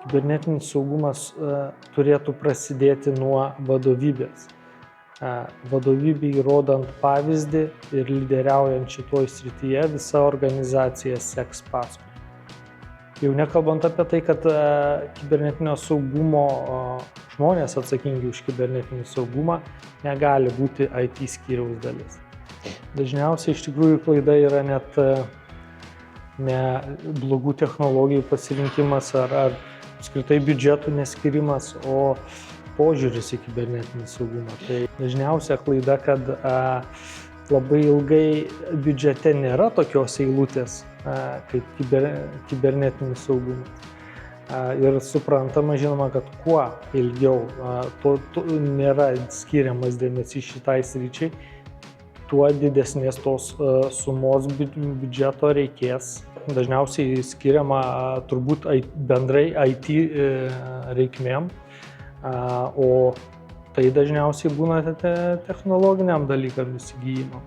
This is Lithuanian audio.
Kibernetinis saugumas turėtų prasidėti nuo vadovybės. Vadovybei rodant pavyzdį ir lyderiaujant šitoj srityje, visa organizacija seks paskui. Jau nekalbant apie tai, kad kibernetinio saugumo žmonės atsakingi už kibernetinį saugumą negali būti IT skyriaus dalis. Dažniausiai iš tikrųjų klaida yra net ne blogų technologijų pasirinkimas ar apskritai biudžetų neskirimas, o požiūris į kibernetinį saugumą. Tai dažniausia klaida, kad labai ilgai biudžete nėra tokios eilutės kaip kibernetinis saugumas. Ir suprantama, žinoma, kad kuo ilgiau nėra skiriamas dėmesys šitai sričiai, tuo didesnės tos sumos biudžeto reikės. Dažniausiai skiriama turbūt bendrai IT reikmėm, o tai dažniausiai būna technologiniam dalykam įsigijimam.